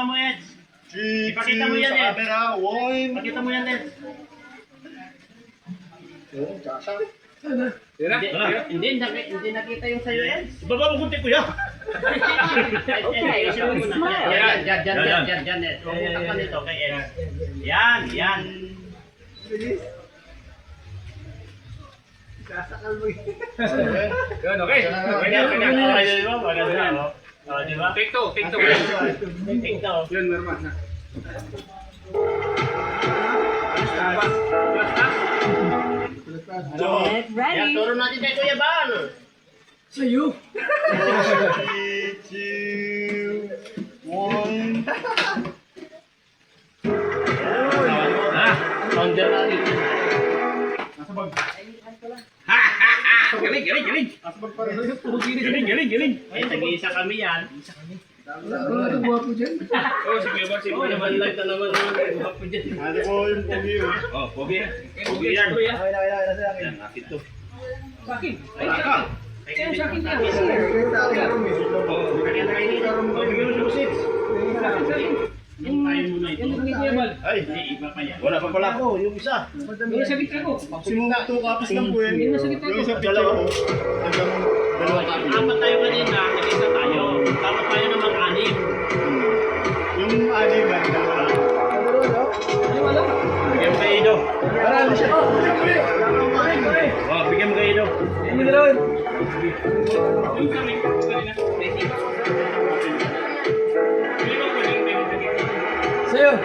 mukha mo, Eds. 3, Ipakita mo 2, yan, sa eh. camera, 1. Pakita mo yan, Eds. Hindi nakita yung sa'yo, Eds. Baba mo kunti, kuya. Okay, smile. Yan, Eds. Pumunta ka nito kay Eds. Yan. Yun, okay. Diba? Take two. Yun, normal na. Get Yan, ready. turo natin kay Kuya Bal. Sa'yo. 3, 2, 1. Sounder natin. Galing. Ay, nag-iisa kami yan. Oh, sige ba? Oh, naman lang na naman yung gwapo dyan. Ano po yung pogi yun? Oh, pogi. Pogi yan. Yan, akin to. Bakit? Wala ka. Kaya sa akin yan. Yung tayo muna ito. Ay, hindi, iba pa yan. Wala pa pala ako, yung isa. Yung sa gitna ko. Maximum 2 copies lang po yun. Yung nasa gitna Yung ko. isang picture ko. Hanggang 2 copies. Apat tayo kanina, nag-isa tayo. Dapat tayo na mag-anim. Yung animan, dalawa lang. Bigyan mo kay Ido. Oh, bigyan mo kay Ido. Yung kami ko kanina. Sa'yo.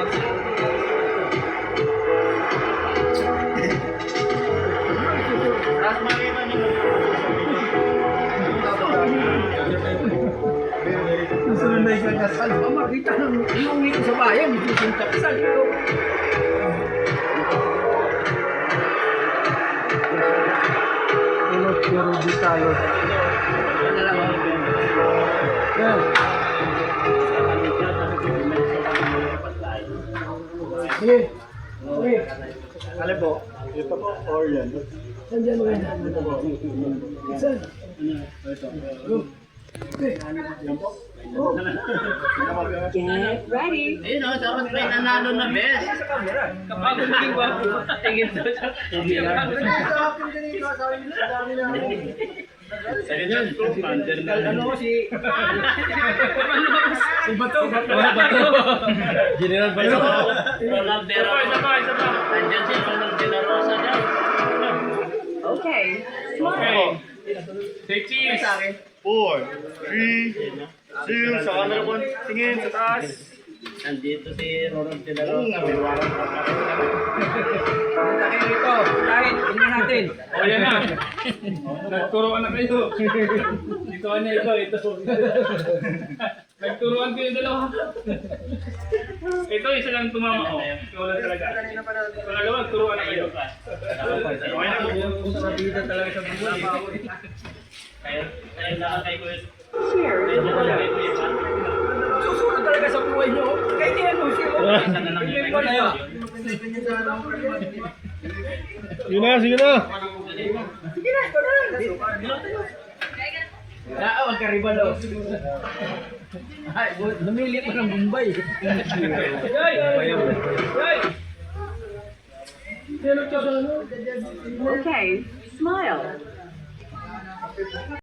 Tapos makita niyo. Susunod na isang kasal. Makita ng iuwi ko sa bayan. Susunod na kasal. Pero di tayo. Yan. Sige. Okay. Alin po? Ito po, or yan? Nandiyan mo yan. Saan? Go. Okay. Get ready. Ayun o, dapat may nanalo na best. Kapag naging gwapo, tingin daw siya. Sabi dyan, under na. Ano si... Si Bato. General Ronald De Rosa. Isa pa. Nandyan si Ronald De La Rosa dyan. Okay. Okay. Take cheese. 4, 3, 2, sa camera po. Tingin, sa taas. Nandito si Ronald De La Rosa. Punta kayo rito. Kahit, tingnan natin. O yan na. Nagturuan na kayo. Ito niya ito. Nagturuan kayo dalawa. Ito isa lang tumama ko. Ikaw lang talaga. Pangalawa, turuan na kayo. Sa bida talaga sa buhay. Kaya lang kay Kuya. Cheers. Kaya lang kay Kuya. Susunod talaga sa buhay nyo. Kahit yan mo siya. Isa na lang yung kay Kuya. Sige na, sige na. Sige na, ikaw na lang. Huwag ka riba daw. Ay, namili pa ng Bombay. Okay. Smile.